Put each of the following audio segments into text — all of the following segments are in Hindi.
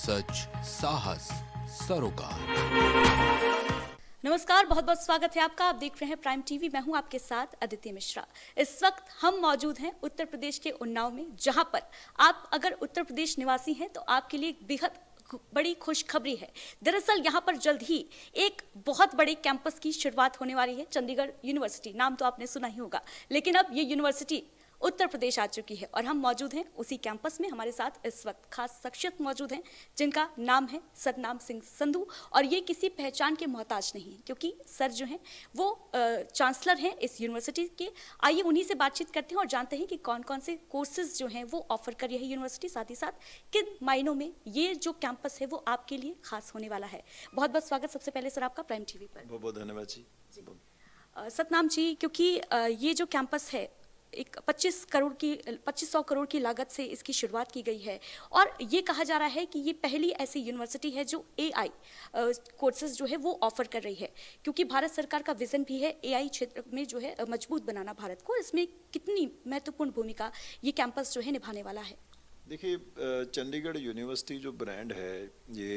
सच, साहस, सरोकार। नमस्कार, बहुत बहुत स्वागत है आपका। आप देख रहे हैं प्राइम टीवी। मैं हूं आपके साथ अदिति मिश्रा। इस वक्त हम मौजूद हैं उत्तर प्रदेश के उन्नाव में, जहां पर आप अगर उत्तर प्रदेश निवासी हैं तो आपके लिए एक बेहद बड़ी खुशखबरी है। दरअसल यहां पर जल्द ही एक बहुत बड़े कैंपस की शुरुआत होने वाली है। चंडीगढ़ यूनिवर्सिटी, नाम तो आपने सुना ही होगा, लेकिन अब ये यूनिवर्सिटी उत्तर प्रदेश आ चुकी है और हम मौजूद हैं उसी कैंपस में। हमारे साथ इस वक्त खास शख्सियत मौजूद हैं जिनका नाम है सतनाम सिंह संधू, और ये किसी पहचान के मोहताज नहीं है क्योंकि सर जो हैं वो चांसलर हैं इस यूनिवर्सिटी के। आइए उन्हीं से बातचीत करते हैं और जानते हैं कि कौन कौन से कोर्सेज जो हैं वो ऑफर कर रही है यूनिवर्सिटी, साथ ही साथ किन मायनों में ये जो कैंपस है वो आपके लिए खास होने वाला है। बहुत बहुत स्वागत सबसे पहले सर आपका प्राइम टीवी पर। बहुत बहुत धन्यवाद जी। सतनाम जी, क्योंकि ये जो कैंपस है एक 2500 करोड़ की लागत से इसकी शुरुआत की गई है और ये कहा जा रहा है कि ये पहली ऐसी यूनिवर्सिटी है जो एआई कोर्सेज जो है वो ऑफर कर रही है, क्योंकि भारत सरकार का विजन भी है एआई क्षेत्र में जो है मजबूत बनाना भारत को। इसमें कितनी महत्वपूर्ण भूमिका ये कैंपस जो है निभाने वाला है? देखिए, चंडीगढ़ यूनिवर्सिटी जो ब्रांड है ये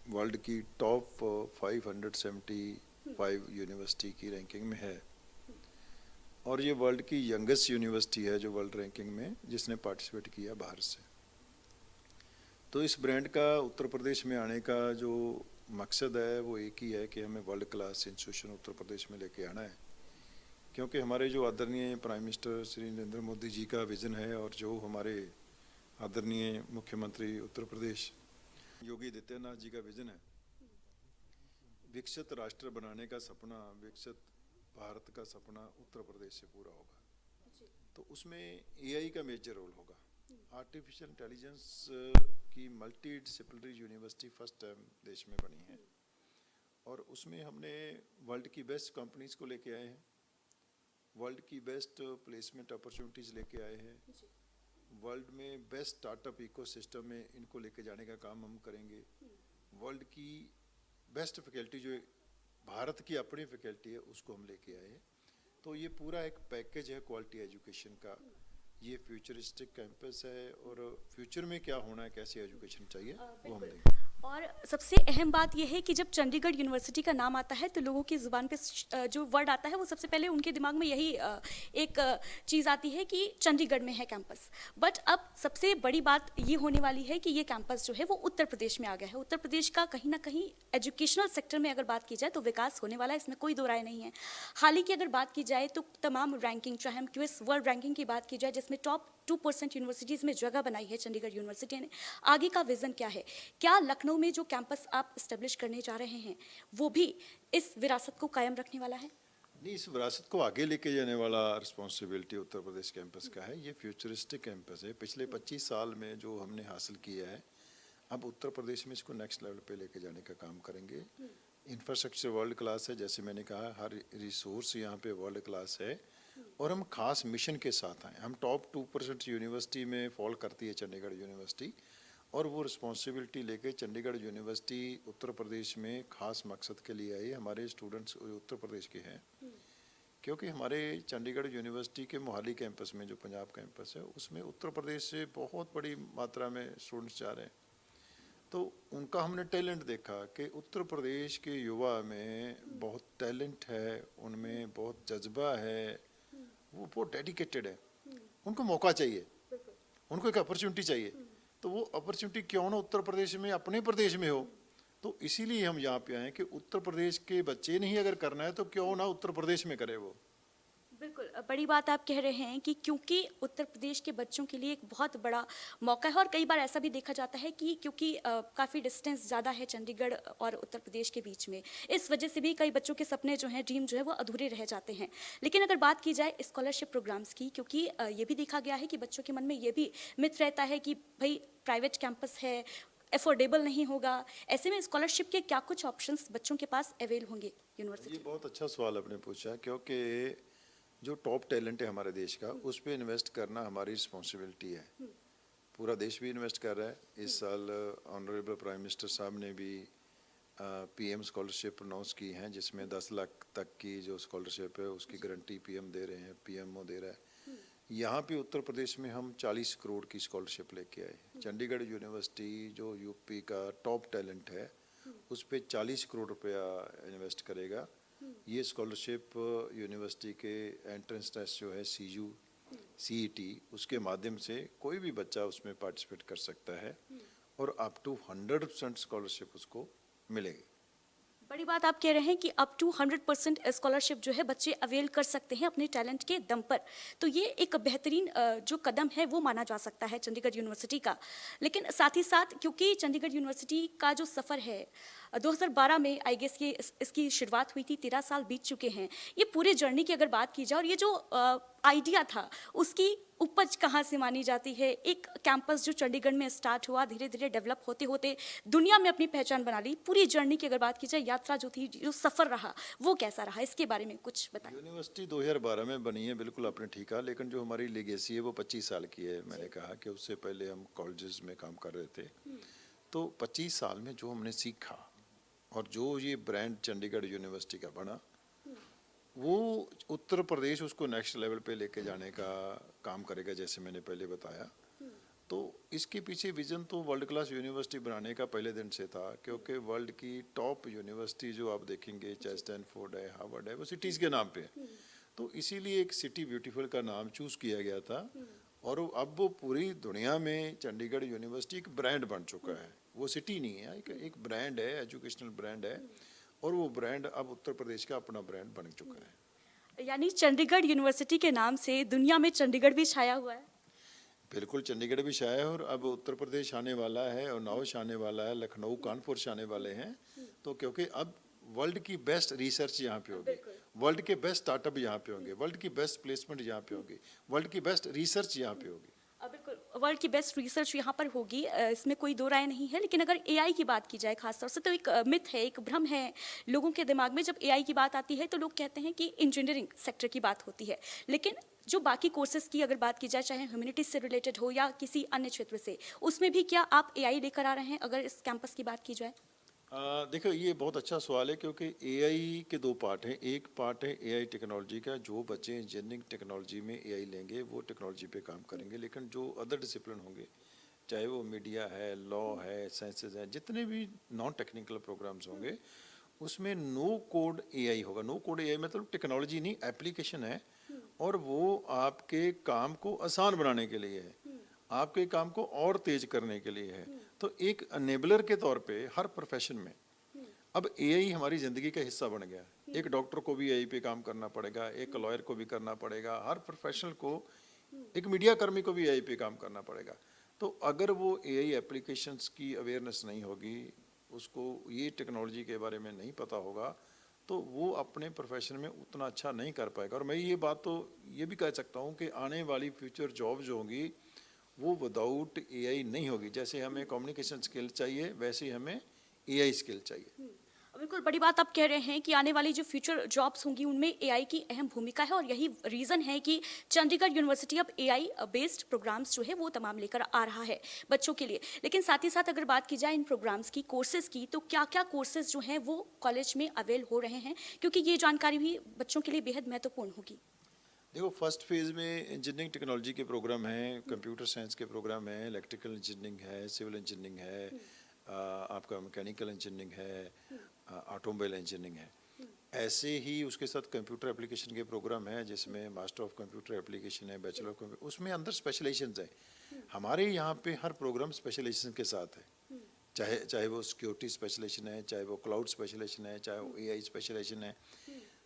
वर्ल्ड की टॉप 575 यूनिवर्सिटी की रैंकिंग में है और ये वर्ल्ड की यंगेस्ट यूनिवर्सिटी है जो वर्ल्ड रैंकिंग में जिसने पार्टिसिपेट किया बाहर से। तो इस ब्रांड का उत्तर प्रदेश में आने का जो मकसद है वो एक ही है कि हमें world class institution Uttar Pradesh में लेके आना है, क्योंकि हमारे जो आदरणीय प्राइम मिनिस्टर श्री नरेंद्र मोदी जी का विज़न है और जो हमारे आदरणीय मुख्यमंत्री उत्तर प्रदेश योगी आदित्यनाथ जी का विज़न है, विकसित राष्ट्र बनाने का सपना, विकसित भारत का सपना उत्तर प्रदेश से पूरा होगा। तो उसमें एआई का मेजर रोल होगा। आर्टिफिशियल इंटेलिजेंस की multi disciplinary university first time देश में बनी है और उसमें हमने वर्ल्ड की बेस्ट कंपनीज को लेके आए हैं, वर्ल्ड की बेस्ट प्लेसमेंट अपॉर्चुनिटीज़ लेके आए हैं, वर्ल्ड में बेस्ट स्टार्टअप इकोसिस्टम में इनको लेके जाने का काम हम करेंगे। वर्ल्ड की बेस्ट फैकल्टी जो भारत की अपनी फैकल्टी है उसको हम लेके आए। तो ये पूरा एक पैकेज है क्वालिटी एजुकेशन का। ये फ्यूचरिस्टिक कैंपस है और फ्यूचर में क्या होना है, कैसी एजुकेशन चाहिए वो हम देंगे। और सबसे अहम बात यह है कि जब चंडीगढ़ यूनिवर्सिटी का नाम आता है तो लोगों की ज़ुबान पे जो वर्ड आता है वो सबसे पहले उनके दिमाग में यही एक चीज़ आती है कि चंडीगढ़ में है कैंपस। बट अब सबसे बड़ी बात ये होने वाली है कि ये कैंपस जो है वो उत्तर प्रदेश में आ गया है। उत्तर प्रदेश का कहीं ना कहीं एजुकेशनल सेक्टर में अगर बात की जाए तो विकास होने वाला है, इसमें कोई दो राय नहीं है। हाल ही की अगर बात की जाए तो तमाम रैंकिंग, चाहे हम क्यूएस वर्ल्ड रैंकिंग की बात की जाए, जिसमें टॉप 2% यूनिवर्सिटीज़ में जगह बनाई है चंडीगढ़ यूनिवर्सिटी ने। आगे का विजन क्या है? क्या लखनऊ में जो कैंपस आप इस्टेब्लिश करने जा रहे हैं वो भी इस विरासत को कायम रखने वाला है? नहीं, इस विरासत को आगे लेके जाने वाला रिस्पॉन्सिबिलिटी उत्तर प्रदेश कैंपस का है। ये फ्यूचरिस्टिक कैंपस है। पिछले 25 साल में जो हमने हासिल किया है, अब उत्तर प्रदेश में इसको नेक्स्ट लेवल पे लेके जाने का काम करेंगे। इंफ्रास्ट्रक्चर वर्ल्ड क्लास है, जैसे मैंने कहा, हर रिसोर्स यहाँ पे वर्ल्ड क्लास है और हम खास मिशन के साथ आए। हम टॉप 2% यूनिवर्सिटी में फॉल करती है चंडीगढ़ यूनिवर्सिटी और वो रिस्पॉन्सिबिलिटी लेके चंडीगढ़ यूनिवर्सिटी उत्तर प्रदेश में खास मकसद के लिए आई। हमारे स्टूडेंट्स उत्तर प्रदेश के हैं क्योंकि हमारे चंडीगढ़ यूनिवर्सिटी के मोहाली कैंपस में जो पंजाब कैंपस है उसमें उत्तर प्रदेश से बहुत बड़ी मात्रा में स्टूडेंट्स जा रहे हैं। तो उनका हमने टैलेंट देखा कि उत्तर प्रदेश के युवा में बहुत टैलेंट है, उनमें बहुत जज्बा है, वो बहुत डेडिकेटेड है। उनको मौका चाहिए, उनको एक अपॉर्चुनिटी चाहिए। तो वो अपॉर्चुनिटी क्यों ना उत्तर प्रदेश में, अपने प्रदेश में हो। तो इसीलिए हम यहाँ पे आए कि उत्तर प्रदेश के बच्चे नहीं अगर करना है तो क्यों ना उत्तर प्रदेश में करे वो। बिल्कुल, बड़ी बात आप कह रहे हैं कि क्योंकि उत्तर प्रदेश के बच्चों के लिए एक बहुत बड़ा मौका है और कई बार ऐसा भी देखा जाता है कि क्योंकि काफ़ी डिस्टेंस ज़्यादा है चंडीगढ़ और उत्तर प्रदेश के बीच में, इस वजह से भी कई बच्चों के सपने जो हैं, ड्रीम जो है वो अधूरे रह जाते हैं। लेकिन अगर बात की जाए स्कॉलरशिप प्रोग्राम्स की, क्योंकि ये भी देखा गया है कि बच्चों के मन में ये भी मिथ रहता है कि भाई प्राइवेट कैंपस है, अफोर्डेबल नहीं होगा, ऐसे में स्कॉलरशिप के क्या कुछ ऑप्शंस बच्चों के पास अवेल होंगे यूनिवर्सिटी? ये बहुत अच्छा सवाल आपने पूछा, क्योंकि जो टॉप टैलेंट है हमारे देश का उस पर इन्वेस्ट करना हमारी रिस्पॉन्सिबिलिटी है। पूरा देश भी इन्वेस्ट कर रहा है। इस साल ऑनरेबल प्राइम मिनिस्टर साहब ने भी पीएम स्कॉलरशिप अनाउंस की हैं, जिसमें 10 लाख तक की जो स्कॉलरशिप है उसकी गारंटी पीएम दे रहे हैं, पीएमओ दे रहा है। यहाँ पे उत्तर प्रदेश में हम 40 करोड़ की स्कॉलरशिप लेके आए। चंडीगढ़ यूनिवर्सिटी जो यूपी का टॉप टैलेंट है उस पे 40 करोड़ रुपया इन्वेस्ट करेगा। ये स्कॉलरशिप यूनिवर्सिटी के एंट्रेंस टेस्ट जो है CU CET उसके माध्यम से कोई भी बच्चा उसमें पार्टिसिपेट कर सकता है और अप टू 100% स्कॉलरशिप उसको मिलेगी। बड़ी बात आप कह रहे हैं कि अप टू 100% स्कॉलरशिप जो है बच्चे अवेल कर सकते हैं अपने टैलेंट के दम पर। तो ये एक बेहतरीन जो कदम है वो माना जा सकता है चंडीगढ़ यूनिवर्सिटी का। लेकिन साथ ही साथ क्योंकि चंडीगढ़ यूनिवर्सिटी का जो सफ़र है 2012 में आई गेस ये इसकी शुरुआत हुई थी, 13 साल बीत चुके हैं। ये पूरे जर्नी की अगर बात की जाए और ये जो आइडिया था उसकी उपज कहाँ से मानी जाती है? एक कैंपस जो चंडीगढ़ में स्टार्ट हुआ, धीरे धीरे डेवलप होते होते दुनिया में अपनी पहचान बना ली। पूरी जर्नी की अगर बात की जाए, यात्रा जो थी, जो सफ़र रहा, वो कैसा रहा? इसके बारे में कुछ बताएं। यूनिवर्सिटी 2012 में बनी है, बिल्कुल आपने ठीक कहा, लेकिन जो हमारी लेगेसी है वो 25 साल की है। मैंने कहा कि उससे पहले हम कॉलेजेस में काम कर रहे थे, तो 25 साल में जो हमने सीखा और जो ये ब्रांड चंडीगढ़ यूनिवर्सिटी का बना, वो उत्तर प्रदेश उसको नेक्स्ट लेवल पे लेके जाने का काम करेगा, जैसे मैंने पहले बताया। तो इसके पीछे विजन तो वर्ल्ड क्लास यूनिवर्सिटी बनाने का पहले दिन से था, क्योंकि वर्ल्ड की टॉप यूनिवर्सिटी जो आप देखेंगे, चाहे स्टैनफोर्ड है, हार्वर्ड है, वो सिटीज़ के नाम पे है। तो इसीलिए एक सिटी ब्यूटीफुल का नाम चूज़ किया गया था और अब वो पूरी दुनिया में चंडीगढ़ यूनिवर्सिटी एक ब्रांड बन चुका है। वो सिटी नहीं है, एक ब्रांड है, एजुकेशनल ब्रांड है, और वो ब्रांड अब उत्तर प्रदेश का अपना ब्रांड बन चुका है। यानी चंडीगढ़ यूनिवर्सिटी के नाम से दुनिया में चंडीगढ़ भी छाया हुआ है। बिल्कुल, चंडीगढ़ भी छाया है और अब उत्तर प्रदेश आने वाला है और नौश आने वाला है, लखनऊ कानपुर से आने वाले हैं। तो क्योंकि अब वर्ल्ड की बेस्ट रिसर्च यहाँ पे होगी, वर्ल्ड के बेस्ट स्टार्टअप यहाँ पे होंगे, वर्ल्ड की बेस्ट प्लेसमेंट यहाँ पे होगी, वर्ल्ड की बेस्ट रिसर्च यहाँ पे होगी। बिल्कुल, वर्ल्ड की बेस्ट रिसर्च यहाँ पर होगी, इसमें कोई दो राय नहीं है। लेकिन अगर एआई की बात की जाए खासतौर से, तो एक मिथ है, एक भ्रम है लोगों के दिमाग में। जब एआई की बात आती है तो लोग कहते हैं कि इंजीनियरिंग सेक्टर की बात होती है, लेकिन जो बाकी कोर्सेज की अगर बात की जाए, चाहे ह्यूमैनिटीज से रिलेटेड हो या किसी अन्य क्षेत्र से, उसमें भी क्या आप एआई लेकर आ रहे हैं अगर इस कैंपस की बात की जाए? देखो, ये बहुत अच्छा सवाल है, क्योंकि एआई के दो पार्ट हैं। एक पार्ट है एआई टेक्नोलॉजी का, जो बच्चे इंजीनियरिंग टेक्नोलॉजी में एआई लेंगे वो टेक्नोलॉजी पे काम करेंगे। लेकिन जो अदर डिसिप्लिन होंगे, चाहे वो मीडिया है, लॉ है, साइंसेज है, जितने भी नॉन टेक्निकल प्रोग्राम्स होंगे, उसमें नो कोड एआई होगा। नो कोड एआई मतलब टेक्नोलॉजी नहीं, एप्लीकेशन है, और वो आपके काम को आसान बनाने के लिए है, आपके काम को और तेज करने के लिए है। तो एक अनेबलर के तौर पे हर प्रोफेशन में अब एआई हमारी ज़िंदगी का हिस्सा बन गया है। एक डॉक्टर को भी एआई पे काम करना पड़ेगा, एक लॉयर को भी करना पड़ेगा, हर प्रोफेशनल को, एक मीडिया कर्मी को भी एआई पे काम करना पड़ेगा। तो अगर वो एआई एप्लीकेशंस की अवेयरनेस नहीं होगी, उसको ये टेक्नोलॉजी के बारे में नहीं पता होगा, तो वो अपने प्रोफेशन में उतना अच्छा नहीं कर पाएगा। और मैं ये बात तो ये भी कह सकता हूँ कि आने वाली फ्यूचर जॉब जो होंगी वो विदाउट एआई नहीं होगी। जैसे हमें कम्युनिकेशन स्किल चाहिए, वैसे ही हमें एआई स्किल चाहिए। बिल्कुल, बड़ी बात आप कह रहे हैं कि आने वाली जो फ्यूचर जॉब्स होंगी उनमें एआई की अहम भूमिका है, और यही रीज़न है कि चंडीगढ़ यूनिवर्सिटी अब एआई बेस्ड प्रोग्राम्स जो है वो तमाम लेकर आ रहा है बच्चों के लिए। लेकिन साथ ही साथ अगर बात की जाए इन प्रोग्राम्स की, कोर्सेज की, तो क्या क्या कोर्सेज जो हैं वो कॉलेज में अवेल हो रहे हैं, क्योंकि ये जानकारी भी बच्चों के लिए बेहद महत्वपूर्ण होगी। देखो, फर्स्ट फेज़ में इंजीनियरिंग टेक्नोलॉजी के प्रोग्राम हैं, कंप्यूटर साइंस के प्रोग्राम हैं, इलेक्ट्रिकल इंजीनियरिंग है, सिविल इंजीनियरिंग है, आपका मैकेनिकल इंजीनियरिंग है, ऑटोमोबाइल इंजीनियरिंग है। ऐसे ही उसके साथ कंप्यूटर एप्लीकेशन के प्रोग्राम है, जिसमें मास्टर ऑफ कंप्यूटर एप्लीकेशन है, बैचलर ऑफ कंप्यूटर, उसमें अंदर स्पेशलाइजेशन है। हमारे यहाँ पे हर प्रोग्राम स्पेशलाइजेशन के साथ है, चाहे वो सिक्योरिटी स्पेशलाइजेशन है, चाहे वो क्लाउड स्पेशलाइजेशन है, चाहे वो एआई स्पेशलाइजेशन है।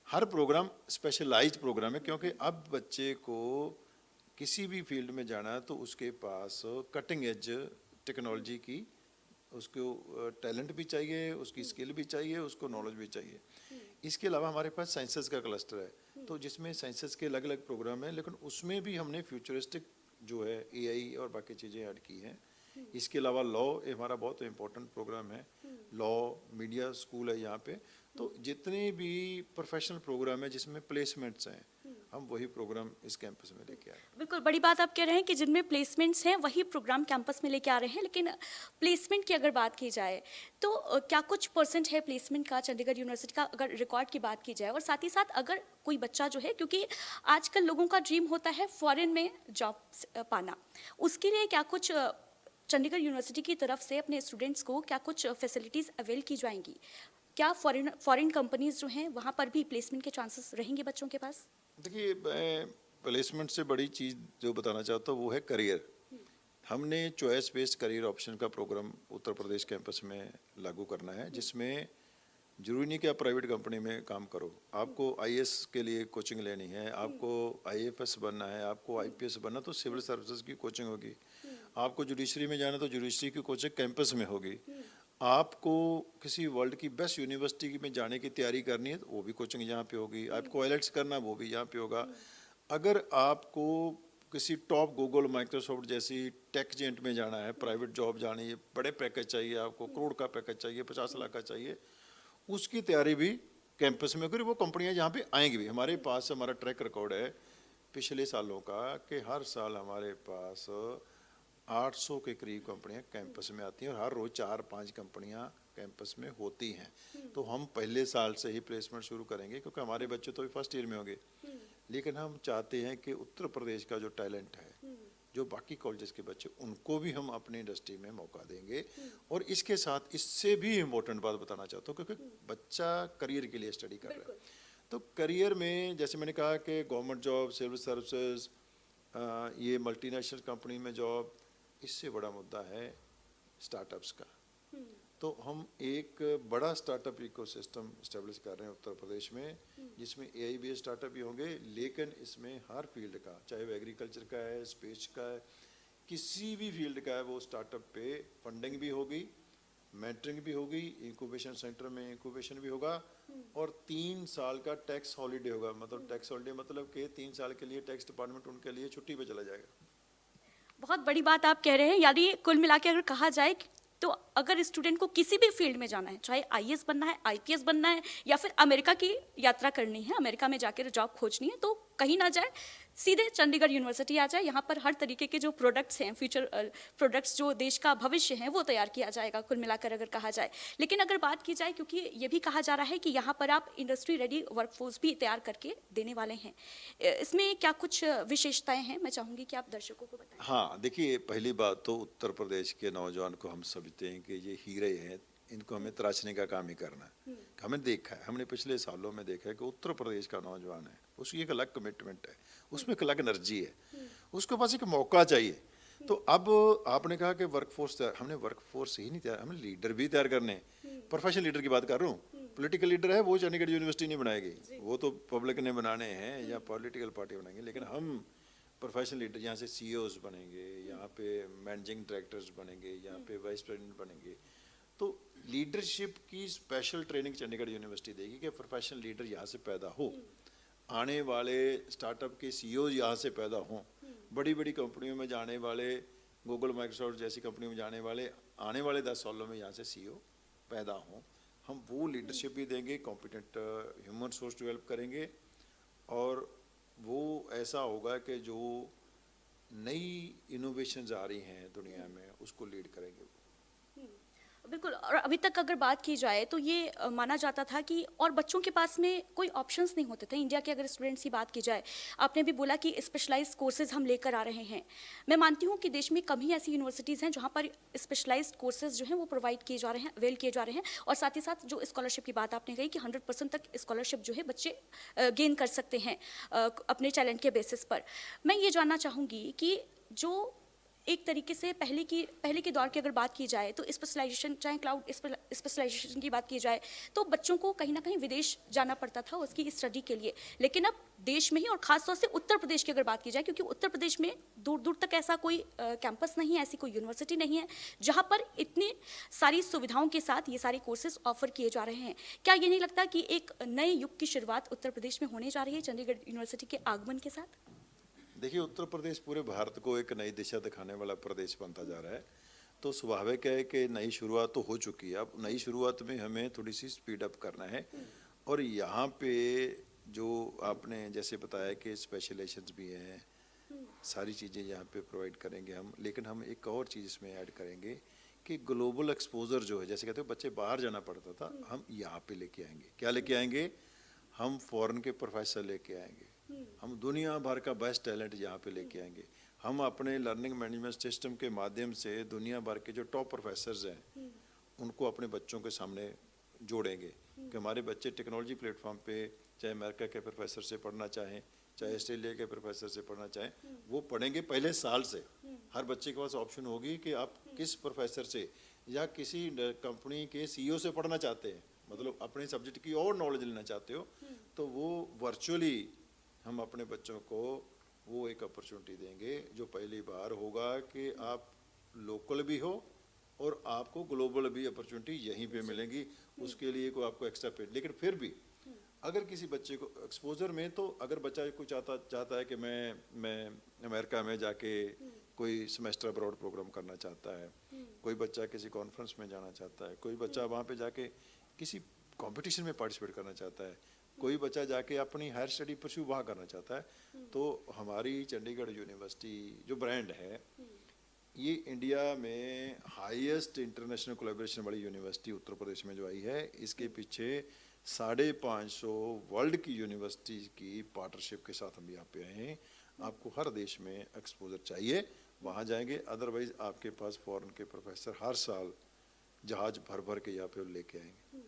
हर प्रोग्राम स्पेशलाइज्ड प्रोग्राम है, क्योंकि अब बच्चे को किसी भी फील्ड में जाना है तो उसके पास कटिंग एज टेक्नोलॉजी की उसको टैलेंट भी चाहिए, उसकी स्किल भी चाहिए, उसको नॉलेज भी चाहिए। इसके अलावा हमारे पास साइंसेस का क्लस्टर है, तो जिसमें साइंसेस के अलग अलग प्रोग्राम हैं, लेकिन उसमें भी हमने फ्यूचरिस्टिक जो है एआई और बाकी चीज़ें ऐड की हैं। इसके अलावा लॉ हमारा बहुत इम्पोर्टेंट प्रोग्राम है, लॉ मीडिया स्कूल है यहाँ पे। तो जितने भी प्रोफेशनल प्रोग्राम है जिसमें प्लेसमेंट्स हैं, हम वही प्रोग्राम इस कैंपस में लेके आए। बिल्कुल, बड़ी बात आप कह रहे हैं कि जिनमें प्लेसमेंट्स हैं वही प्रोग्राम कैंपस में लेके आ रहे हैं, लेकिन प्लेसमेंट की अगर बात की जाए तो क्या कुछ परसेंट है प्लेसमेंट का चंडीगढ़ यूनिवर्सिटी का, अगर रिकॉर्ड की बात की जाए? और साथ ही साथ अगर कोई बच्चा जो है, क्योंकि आजकल लोगों का ड्रीम होता है फॉरेन में जॉब पाना, उसके लिए क्या कुछ चंडीगढ़ यूनिवर्सिटी की तरफ से अपने स्टूडेंट्स को क्या कुछ फैसिलिटीज़ अवेल की जाएंगी? क्या फॉरेन कंपनीज जो हैं वहाँ पर भी प्लेसमेंट के चांसेस रहेंगे बच्चों के पास? देखिए, प्लेसमेंट से बड़ी चीज़ जो बताना चाहता हूँ वो है करियर। हमने चॉइस बेस्ड करियर ऑप्शन का प्रोग्राम उत्तर प्रदेश कैंपस में लागू करना है, जिसमें जरूरी नहीं कि आप प्राइवेट कंपनी में काम करो। आपको आईएएस के लिए कोचिंग लेनी है, आपको आईएफएस बनना है, आपको आईपीएस बनना तो सिविल सर्विसेज की कोचिंग होगी, आपको जुडिशरी में जाना तो जुडिशरी की कोचिंग कैंपस में होगी, आपको किसी वर्ल्ड की बेस्ट यूनिवर्सिटी में जाने की तैयारी करनी है तो वो भी कोचिंग यहाँ पे होगी, आपको आईएलटीएस करना वो भी यहाँ पे होगा। अगर आपको किसी टॉप गूगल माइक्रोसॉफ्ट जैसी टेक जेंट में जाना है, प्राइवेट जॉब जानी है, बड़े पैकेज चाहिए, आपको करोड़ का पैकेज चाहिए, 50 लाख का चाहिए, उसकी तैयारी भी कैंपस में करें। वो कंपनियां यहाँ पे आएंगी भी। हमारे पास हमारा ट्रैक रिकॉर्ड है पिछले सालों का कि हर साल हमारे पास 800 के करीब कंपनियां कैंपस में आती हैं और हर रोज 4-5 कंपनियां कैंपस में होती हैं। तो हम पहले साल से ही प्लेसमेंट शुरू करेंगे, क्योंकि हमारे बच्चे तो फर्स्ट ईयर में होंगे, लेकिन हम चाहते हैं कि उत्तर प्रदेश का जो टैलेंट है, जो बाकी कॉलेजेस के बच्चे, उनको भी हम अपनी इंडस्ट्री में मौका देंगे। और इसके साथ इससे भी इम्पोर्टेंट बात बताना चाहता हूँ, क्योंकि बच्चा करियर के लिए स्टडी कर रहा है, तो करियर में जैसे मैंने कहा कि गवर्नमेंट जॉब, सिविल सर्विसेज, ये मल्टीनेशनल कंपनी में जॉब, इससे बड़ा मुद्दा है स्टार्टअप्स का। तो हम एक बड़ा स्टार्टअप इकोसिस्टम एस्टेब्लिश कर रहे हैं उत्तर प्रदेश में, जिसमें एआई बेस्ड स्टार्टअप भी होंगे, लेकिन इसमें हर फील्ड का, चाहे वो एग्रीकल्चर का है, स्पेस का है, किसी भी फील्ड का है, वो स्टार्टअप पे फंडिंग भी होगी, मेंटरिंग भी होगी, इंक्यूबेशन सेंटर में इंक्यूबेशन भी होगा, और 3 साल का टैक्स हॉलीडे होगा। मतलब टैक्स हॉलीडे मतलब कि 3 साल के लिए टैक्स डिपार्टमेंट उनके लिए छुट्टी पे चला जाएगा। बहुत बड़ी बात आप कह रहे हैं, यानी कुल मिला के अगर कहा जाए तो अगर स्टूडेंट को किसी भी फील्ड में जाना है, चाहे आईएएस बनना है, आईपीएस बनना है, या फिर अमेरिका की यात्रा करनी है, अमेरिका में जाकर जॉब खोजनी है, तो कहीं ना जाए, सीधे चंडीगढ़ यूनिवर्सिटी आ जाए। यहाँ पर हर तरीके के जो प्रोडक्ट्स हैं, फ्यूचर प्रोडक्ट्स, जो देश का भविष्य है, वो तैयार किया जाएगा कुल मिलाकर अगर कहा जाए। लेकिन अगर बात की जाए, क्योंकि ये भी कहा जा रहा है कि यहाँ पर आप इंडस्ट्री रेडी वर्कफोर्स भी तैयार करके देने वाले हैं, इसमें क्या कुछ विशेषताएं हैं? मैं चाहूँगी कि आप दर्शकों को बताएं। हाँ, देखिए, पहली बात तो उत्तर प्रदेश के नौजवान को हम समझते हैं कि ये हीरे हैं, इनको हमें तराशने का काम ही करना है। हमें देखा है, हमने पिछले सालों में देखा है कि उत्तर प्रदेश का नौजवान है, उसकी एक अलग कमिटमेंट है, उसमें एक अलग एनर्जी है, उसके पास एक मौका चाहिए। तो अब आपने कहा कि वर्कफोर्स तैयार, हमने वर्कफोर्स ही नहीं तैयार, हमने लीडर भी तैयार करने हैं। प्रोफेशनल लीडर की बात कर रहा हूँ, पॉलिटिकल लीडर है वो चंडीगढ़ यूनिवर्सिटी नहीं बनाएगी, वो तो पब्लिक ने बनाने हैं या पॉलिटिकल पार्टी बनाएंगे, लेकिन हम प्रोफेशनल लीडर यहाँ से सीईओज बनेंगे, यहाँ पे मैनेजिंग डायरेक्टर्स बनेंगे, यहाँ पे वाइस प्रेसिडेंट बनेंगे। तो लीडरशिप की स्पेशल ट्रेनिंग चंडीगढ़ यूनिवर्सिटी देगी कि प्रोफेशनल लीडर यहाँ से पैदा हो, आने वाले स्टार्टअप के सीईओ यहाँ से पैदा हों, बड़ी बड़ी कंपनियों में जाने वाले, गूगल माइक्रोसॉफ्ट जैसी कंपनियों में जाने वाले, आने वाले 10 सालों में यहाँ से सीईओ पैदा हों। हम वो लीडरशिप भी देंगे, कॉम्पिटेंट ह्यूमन सोर्स डेवलप करेंगे, और वो ऐसा होगा कि जो नई इनोवेशंस आ रही हैं दुनिया में, उसको लीड करेंगे। बिल्कुल। और अभी तक अगर बात की जाए तो ये माना जाता था कि और बच्चों के पास में कोई ऑप्शंस नहीं होते थे। इंडिया के अगर स्टूडेंट्स की बात की जाए, आपने भी बोला कि स्पेशलाइज्ड कोर्सेज हम लेकर आ रहे हैं। मैं मानती हूँ कि देश में कम ही ऐसी यूनिवर्सिटीज़ हैं जहाँ पर स्पेशलाइज्ड कोर्सेज जो हैं वो प्रोवाइड किए जा रहे हैं, अवेल किए जा रहे हैं। और साथ ही साथ जो स्कॉलरशिप की बात आपने कही कि 100% तक स्कॉलरशिप जो है बच्चे गेन कर सकते हैं अपने टैलेंट के बेसिस पर। मैं ये जानना चाहूँगी कि जो एक तरीके से पहले के दौर की अगर बात की जाए तो स्पेशलाइजेशन, चाहे क्लाउड स्पेशलाइजेशन की बात की जाए, तो बच्चों को कहीं ना कहीं विदेश जाना पड़ता था उसकी स्टडी के लिए। लेकिन अब देश में ही, और खासतौर से उत्तर प्रदेश की अगर बात की जाए, क्योंकि उत्तर प्रदेश में दूर दूर तक ऐसा कोई कैंपस नहीं है, ऐसी कोई यूनिवर्सिटी नहीं है जहाँ पर इतनी सारी सुविधाओं के साथ ये सारे कोर्सेज ऑफर किए जा रहे हैं। क्या ये नहीं लगता कि एक नए युग की शुरुआत उत्तर प्रदेश में होने जा रही है चंडीगढ़ यूनिवर्सिटी के आगमन के साथ? देखिए, उत्तर प्रदेश पूरे भारत को एक नई दिशा दिखाने वाला प्रदेश बनता जा रहा है, तो स्वाभाविक है कि नई शुरुआत तो हो चुकी है। अब नई शुरुआत में हमें थोड़ी सी स्पीड अप करना है, और यहाँ पे जो आपने जैसे बताया कि स्पेशलाइजेशंस भी हैं, सारी चीज़ें यहाँ पे प्रोवाइड करेंगे हम, लेकिन हम एक और चीज़ इसमें ऐड करेंगे कि ग्लोबल एक्सपोजर जो है, जैसे कहते हो बच्चे बाहर जाना पड़ता था, हम यहाँ पे लेके आएंगे। क्या लेके आएंगे? हम फॉरेन के प्रोफेसर लेके आएंगे, हम दुनिया भर का बेस्ट टैलेंट यहाँ पे लेके आएंगे, हम अपने लर्निंग मैनेजमेंट सिस्टम के माध्यम से दुनिया भर के जो टॉप प्रोफेसर्स हैं उनको अपने बच्चों के सामने जोड़ेंगे कि हमारे बच्चे टेक्नोलॉजी प्लेटफॉर्म पे चाहे अमेरिका के प्रोफेसर से पढ़ना चाहें, चाहे ऑस्ट्रेलिया के प्रोफेसर से पढ़ना चाहें, वो पढ़ेंगे पहले साल से। हर बच्चे के पास ऑप्शन होगी कि आप किस प्रोफेसर से या किसी कंपनी के सीईओ से पढ़ना चाहते हैं, मतलब अपने सब्जेक्ट की और नॉलेज लेना चाहते हो, तो वो वर्चुअली हम अपने बच्चों को वो एक अपॉर्चुनिटी देंगे जो पहली बार होगा कि आप लोकल भी हो और आपको ग्लोबल भी अपॉर्चुनिटी यहीं पे मिलेंगी। उसके लिए कोई आपको एक्स्ट्रा पे, लेकिन फिर भी अगर किसी बच्चे को एक्सपोजर में, तो अगर बच्चा कोई चाहता है कि मैं अमेरिका में जाके कोई सेमेस्टर अब्रॉड प्रोग्राम करना चाहता है, कोई बच्चा किसी कॉन्फ्रेंस में जाना चाहता है, कोई बच्चा वहाँ पे जाके किसी कंपटीशन में पार्टिसिपेट करना चाहता है, कोई बच्चा जाके अपनी हायर स्टडी परस्यू वहाँ करना चाहता है, तो हमारी चंडीगढ़ यूनिवर्सिटी जो ब्रांड है, ये इंडिया में हाईएस्ट इंटरनेशनल कोलैबोरेशन वाली यूनिवर्सिटी उत्तर प्रदेश में जो आई है, इसके पीछे 550 वर्ल्ड की यूनिवर्सिटी की पार्टनरशिप के साथ हम यहाँ पे आए हैं। आपको हर देश में एक्सपोजर चाहिए, वहाँ जाएंगे, अदरवाइज आपके पास फॉरेन के प्रोफेसर हर साल जहाज भर भर के यहाँ पे लेके आएंगे।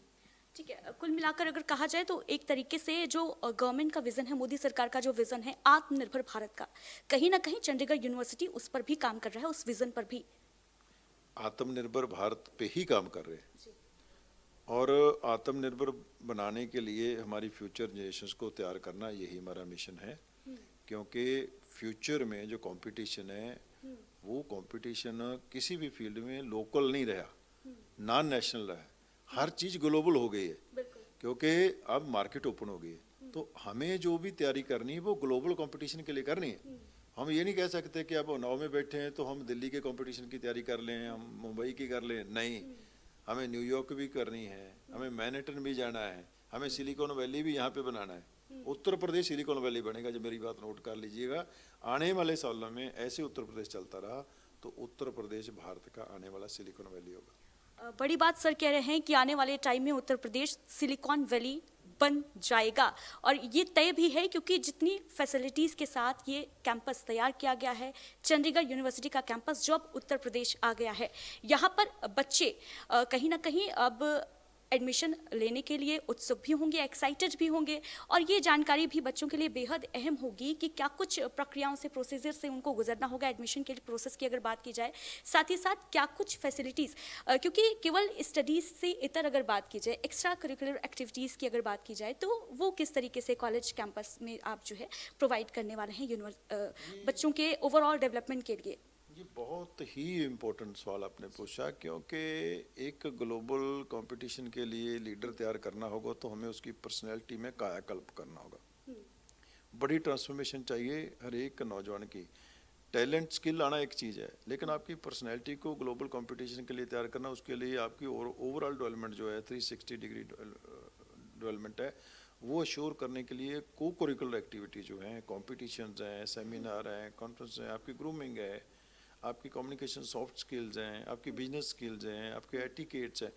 ठीक है, कुल मिलाकर अगर कहा जाए तो एक तरीके से जो गवर्नमेंट का विजन है, मोदी सरकार का जो विजन है आत्मनिर्भर भारत का, कहीं ना कहीं चंडीगढ़ यूनिवर्सिटी उस पर भी काम कर रहा है, उस विजन पर भी। आत्मनिर्भर भारत पे ही काम कर रहे हैं, और आत्मनिर्भर बनाने के लिए हमारी फ्यूचर जनरेशंस को तैयार करना यही हमारा मिशन है। क्योंकि फ्यूचर में जो कंपटीशन है, वो कंपटीशन किसी भी फील्ड में लोकल नहीं रहा, नॉन नेशनल रहा, हर चीज़ ग्लोबल हो गई है, क्योंकि अब मार्केट ओपन हो गई है। तो हमें जो भी तैयारी करनी है वो ग्लोबल कंपटीशन के लिए करनी है। हम ये नहीं कह सकते कि अब उन्नाव में बैठे हैं तो हम दिल्ली के कंपटीशन की तैयारी कर लें, हम मुंबई की कर लें, नहीं, हमें न्यूयॉर्क भी करनी है, हमें मैनहट्टन भी जाना है, हमें सिलिकॉन वैली भी यहाँ पे बनाना है। उत्तर प्रदेश सिलिकॉन वैली बनेगा, जो मेरी बात नोट कर लीजिएगा। आने वाले सालों में ऐसे उत्तर प्रदेश चलता रहा तो उत्तर प्रदेश भारत का आने वाला सिलिकॉन वैली होगा। बड़ी बात सर कह रहे हैं कि आने वाले टाइम में उत्तर प्रदेश सिलिकॉन वैली बन जाएगा, और ये तय भी है क्योंकि जितनी फैसिलिटीज़ के साथ ये कैंपस तैयार किया गया है, चंडीगढ़ यूनिवर्सिटी का कैंपस जो अब उत्तर प्रदेश आ गया है, यहाँ पर बच्चे कहीं ना कहीं अब एडमिशन लेने के लिए उत्सुक भी होंगे, एक्साइटेड भी होंगे, और ये जानकारी भी बच्चों के लिए बेहद अहम होगी कि क्या कुछ प्रक्रियाओं से, प्रोसीजर से उनको गुजरना होगा एडमिशन के प्रोसेस की अगर बात की जाए, साथ ही साथ क्या कुछ फैसिलिटीज़, क्योंकि केवल स्टडीज़ से इतर अगर बात की जाए, एक्स्ट्रा करिकुलर एक्टिविटीज़ की अगर बात की जाए, तो वो किस तरीके से कॉलेज कैंपस में आप जो है प्रोवाइड करने वाले हैं बच्चों के ओवरऑल डेवलपमेंट के लिए। ये बहुत ही इम्पोर्टेंट सवाल आपने पूछा, क्योंकि एक ग्लोबल कंपटीशन के लिए लीडर तैयार करना होगा तो हमें उसकी पर्सनैलिटी में कायाकल्प करना होगा। बड़ी ट्रांसफॉर्मेशन चाहिए हर एक नौजवान की। टैलेंट स्किल आना एक चीज़ है, लेकिन आपकी पर्सनैलिटी को ग्लोबल कंपटीशन के लिए तैयार करना, उसके लिए आपकी ओवरऑल डेवलपमेंट जो है 360 डिग्री डेवलपमेंट है, वो अश्योर करने के लिए को करिकुलर एक्टिविटी जो हैं, कॉम्पिटिशन्स हैं, सेमिनार हैं, कॉन्फ्रेंस हैं, आपकी ग्रूमिंग है, आपकी कम्युनिकेशन सॉफ्ट स्किल्स हैं, आपकी बिजनेस स्किल्स हैं, आपके एटिकेट्स हैं,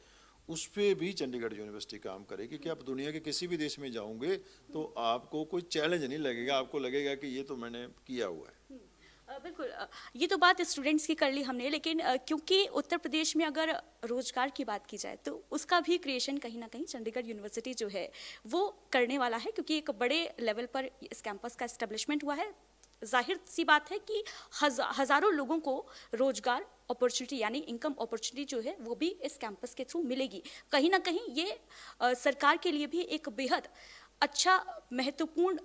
उस पर भी चंडीगढ़ यूनिवर्सिटी काम करेगी कि आप दुनिया के किसी भी देश में जाओगे तो आपको कोई चैलेंज नहीं लगेगा, आपको लगेगा कि ये तो मैंने किया हुआ है। बिल्कुल, ये तो बात स्टूडेंट्स की कर ली हमने, लेकिन क्योंकि उत्तर प्रदेश में अगर रोजगार की बात की जाए तो उसका भी क्रिएशन कहीं ना कहीं चंडीगढ़ यूनिवर्सिटी जो है वो करने वाला है, क्योंकि एक बड़े लेवल पर इस कैंपस का एस्टेब्लिशमेंट हुआ है। जाहिर सी बात है कि हज़ारों लोगों को रोजगार अपॉर्चुनिटी यानी इनकम अपॉर्चुनिटी जो है वो भी इस कैंपस के थ्रू मिलेगी। कहीं ना कहीं ये सरकार के लिए भी एक बेहद अच्छा महत्वपूर्ण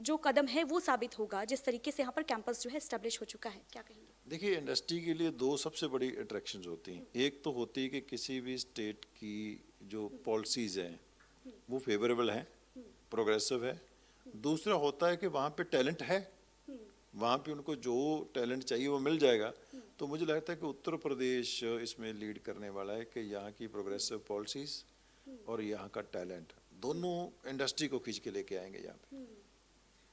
जो कदम है वो साबित होगा, जिस तरीके से यहाँ पर कैंपस जो है एस्टेब्लिश हो चुका है। क्या कहेंगे? देखिए, इंडस्ट्री के लिए दो सबसे बड़ी अट्रैक्शंस होती हैं। एक तो होती है कि किसी भी स्टेट की जो पॉलिसीज़ हैं वो फेवरेबल हैं, प्रोग्रेसिव है। दूसरा होता है कि वहाँ पे टैलेंट है, वहाँ पे उनको जो टैलेंट चाहिए वो मिल जाएगा। तो मुझे लगता है कि उत्तर प्रदेश इसमें लीड करने वाला है कि यहाँ की प्रोग्रेसिव पॉलिसीज़ और यहाँ का टैलेंट दोनों इंडस्ट्री को खींच के लेके आएंगे यहाँ पे।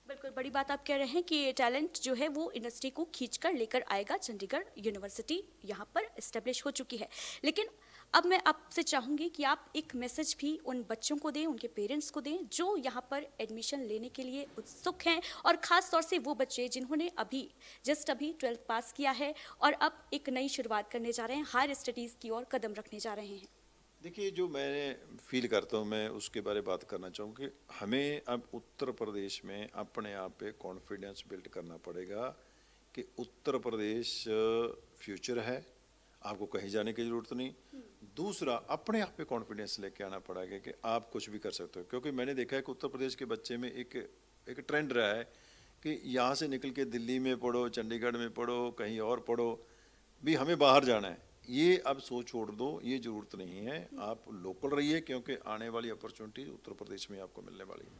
बिल्कुल बड़ी बात आप कह रहे हैं कि टैलेंट जो है वो इंडस्ट्री को खींचकर लेकर आएगा। चंडीगढ़ यूनिवर्सिटी यहाँ पर एस्टेब्लिश हो चुकी है। लेकिन अब मैं आपसे चाहूँगी कि आप एक मैसेज भी उन बच्चों को दें, उनके पेरेंट्स को दें जो यहाँ पर एडमिशन लेने के लिए उत्सुक हैं, और ख़ास तौर से वो बच्चे जिन्होंने अभी 12th पास किया है और अब एक नई शुरुआत करने जा रहे हैं, हायर स्टडीज़ की ओर कदम रखने जा रहे हैं। देखिए, जो मैं फील करता हूँ, मैं उसके बारे में बात करना चाहूँ कि हमें अब उत्तर प्रदेश में अपने आप पे कॉन्फिडेंस बिल्ड करना पड़ेगा कि उत्तर प्रदेश फ्यूचर है, आपको कहीं जाने की ज़रूरत नहीं। दूसरा, अपने आप पे कॉन्फिडेंस लेके आना पड़ेगा कि आप कुछ भी कर सकते हो, क्योंकि मैंने देखा है कि उत्तर प्रदेश के बच्चे में एक ट्रेंड रहा है कि यहाँ से निकल के दिल्ली में पढ़ो, चंडीगढ़ में पढ़ो, कहीं और पढ़ो, भी हमें बाहर जाना है। ये अब सोच छोड़ दो, ये ज़रूरत नहीं है। आप लोकल रहिए, क्योंकि आने वाली अपॉर्चुनिटी उत्तर प्रदेश में आपको मिलने वाली है।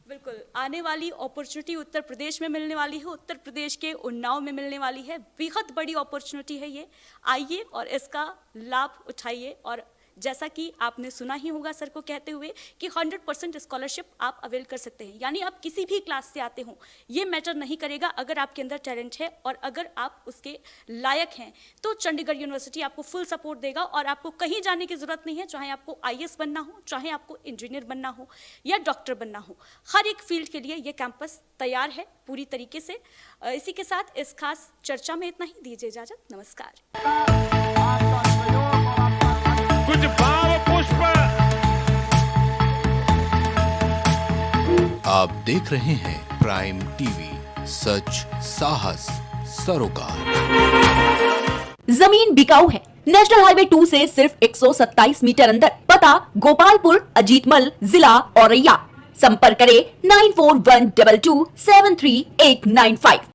बिल्कुल, आने वाली अपॉर्चुनिटी उत्तर प्रदेश में मिलने वाली है, उत्तर प्रदेश के उन्नाव में मिलने वाली है। बेहद बड़ी अपॉर्चुनिटी है ये। आइए और इसका लाभ उठाइए। और जैसा कि आपने सुना ही होगा सर को कहते हुए कि 100% स्कॉलरशिप आप अवेल कर सकते हैं, यानी आप किसी भी क्लास से आते हो, ये मैटर नहीं करेगा। अगर आपके अंदर टैलेंट है और अगर आप उसके लायक हैं तो चंडीगढ़ यूनिवर्सिटी आपको फुल सपोर्ट देगा और आपको कहीं जाने की जरूरत नहीं है। चाहे आपको IAS बनना हो, चाहे आपको इंजीनियर बनना हो या डॉक्टर बनना हो, हर एक फील्ड के लिए ये कैंपस तैयार है पूरी तरीके से। इसी के साथ इस खास चर्चा में इतना ही। दीजिए इजाजत, नमस्कार। कुछ भाव पुष्प। आप देख रहे हैं प्राइम टीवी, सच साहस सरोकार। जमीन बिकाऊ है। नेशनल हाईवे 2 से सिर्फ 127 मीटर अंदर। पता गोपालपुर, अजीतमल, जिला औरैया। संपर्क करें 9412273895।